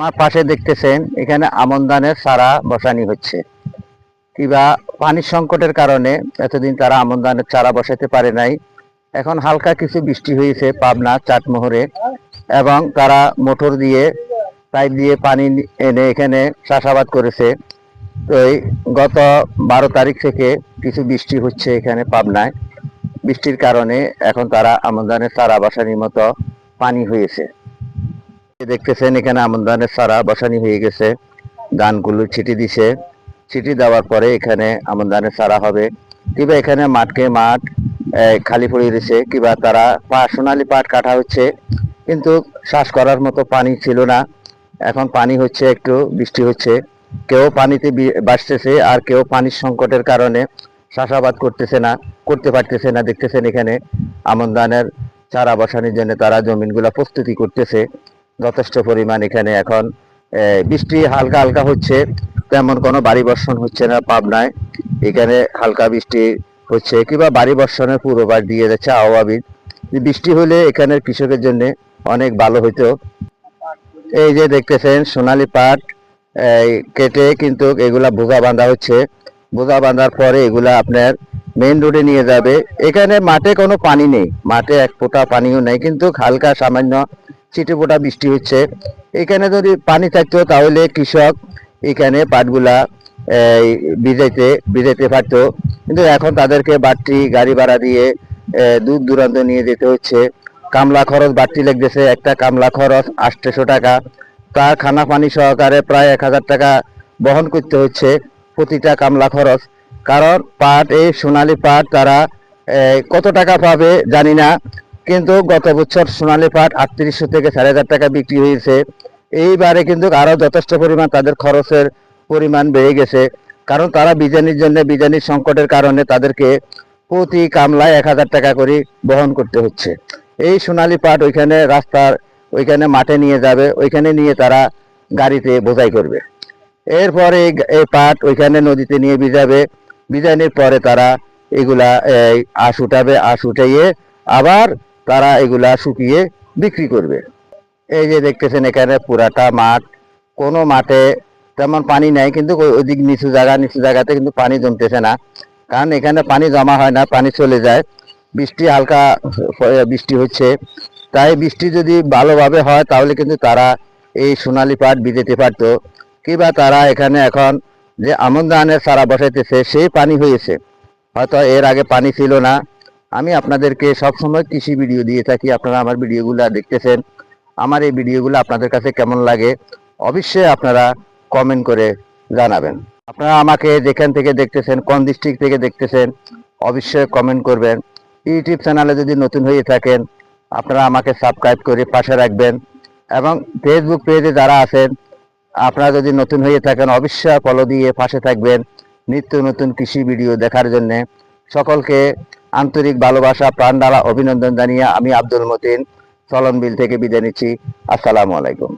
আমার পাশে দেখতেছেন এখানে আমন ধানের চারা বসানি হচ্ছে। কিবা পানির সংকটের কারণে এতদিন তারা আমন ধানের চারা বসাতে পারে নাই। এখন হালকা কিছু বৃষ্টি হয়েছে পাবনা চাটমোহরে, এবং তারা মোটর দিয়ে পাইপ দিয়ে পানি এনে এখানে চাষাবাদ করেছে। তো এই গত 12 তারিখ থেকে কিছু বৃষ্টি হচ্ছে এখানে পাবনায়। বৃষ্টির কারণে এখন তারা আমন ধানের চারা বসানির মতো পানি হয়েছে। দেখতেছেন এখানে আমন ধানের চারা বসানি হয়ে গেছে, ধানগুলো ছিটি দিছে। ছিটি দেওয়ার পরে এখানে আমন ধানের চারা হবে। কিবা এখানে মাঠকে মাঠ খালি পড়ে রয়েছে, কিবা তারা সোনালি পাট কাটা হচ্ছে, কিন্তু শ্বাস করার মতো পানি ছিল না। এখন পানি হচ্ছে, একটু বৃষ্টি হচ্ছে, কেউ পানিতে বাসতেছে, আর কেউ পানির সংকটের কারণে চাষাবাদ করতে পারতেছে না। দেখতেছেন এখানে আমন ধানের চারা বসানোর জন্য তারা জমিনগুলা প্রস্তুতি করতেছে। যথেষ্ট পরিমাণ এখানে এখন বৃষ্টি হালকা হালকা হচ্ছে, তেমন কোনো ভারী বর্ষণ হচ্ছে না পাবনায়। এখানে হালকা বৃষ্টি হচ্ছে, কিংবা ভারী বর্ষণের পূর্বাভাস দিয়ে যাচ্ছে আবহাওয়াবিদ। বৃষ্টি হলে এখানের কৃষকের জন্য অনেক ভালো হইতো। এই যে দেখতেছেন সোনালী পাট কেটে কিন্তু এগুলা বোঝা বাঁধা হচ্ছে। বোঝা বাঁধার পরে এগুলা আপনার মেইন রোডে নিয়ে যাবে। এখানে মাঠে কোনো পানি নেই, মাঠে এক ফোঁটা পানিও নেই, কিন্তু হালকা সামান্য ছিটে ফোঁটা বৃষ্টি হচ্ছে। এখানে যদি পানি থাকতো তাহলে কৃষক এখানে পাটগুলা ভিজাইতে পারতো, কিন্তু এখন তাদেরকে বাড়তি গাড়ি ভাড়া দিয়ে দূর দূরান্ত নিয়ে যেতে হচ্ছে। কামলা খরচ বাড়তি লাগতেছে, একটা কামলা খরচ 800 টাকা, তার খানা পানি সহকারে প্রায় 1000 টাকা বহন করতে হচ্ছে প্রতিটা কামলা খরচ। কারণ পাট, এই সোনালী পাট তারা কত টাকা পাবে জানি না, কিন্তু গত বছর সোনালী পাট 3800 থেকে 4500 টাকা বিক্রি হয়েছে। এইবারে কিন্তু আরো যথেষ্ট পরিমাণ তাদের খরচের পরিমাণ বেড়ে গেছে, কারণ তারা বিজানির সংকটের কারণে তাদেরকে প্রতি কামলায় 1000 টাকা করে বহন করতে হচ্ছে। এই সোনালী পাট ওইখানে রাস্তার ওইখানে মাঠে নিয়ে যাবে, ওইখানে নিয়ে তারা গাড়িতে বোঝাই করবে। এরপরে এই পাট ওইখানে নদীতে নিয়ে ভিজানোর পরে তারা এগুলা আঁশ উঠাবে, আঁশ উঠাইয়ে আবার তারা এগুলা শুকিয়ে বিক্রি করবে। এই যে দেখতেছেন এখানে পুরাটা মাঠ, কোনো মাঠে তেমন পানি নাই, কিন্তু ওইদিক নিচু জায়গাতে কিন্তু পানি জমতেছে না, কারণ এখানে পানি জমা হয় না, পানি চলে যায়। বৃষ্টি হালকা বৃষ্টি হচ্ছে, তাই বৃষ্টি যদি ভালোভাবে হয় তাহলে কিন্তু তারা এই সোনালী পাট ভিজাতে পারতো। কিবা তারা এখানে এখন যে আমন ধানের চারা বসাইতেছে সেই পানি হয়েছে, হয়তো এর আগে পানি ছিল না। আমি আপনাদেরকে সবসময় কৃষি ভিডিও দিয়ে থাকি, আপনারা আমার ভিডিওগুলো দেখতেছেন। আমার এই ভিডিওগুলো আপনাদের কাছে কেমন লাগে অবশ্যই আপনারা কমেন্ট করে জানাবেন। আপনারা আমাকে যেখান থেকে দেখতেছেন, কোন ডিস্ট্রিক্ট থেকে দেখতেছেন, অবশ্যই কমেন্ট করবেন। ইউটিউব চ্যানেলে যদি নতুন হয়ে থাকেন আপনারা আমাকে সাবস্ক্রাইব করে পাশে রাখবেন, এবং ফেসবুক পেজে যারা আছেন আপনারা যদি নতুন হয়ে থাকেন অবশ্যই ফলো দিয়ে পাশে থাকবেন নিত্য নতুন কৃষি ভিডিও দেখার জন্য। সকলকে আন্তরিক ভালোবাসা, প্রাণ ঢালা অভিনন্দন জানিয়ে আমি আব্দুল মতিন চলনবিল থেকে বিদায় নিচ্ছি। আসসালামু আলাইকুম।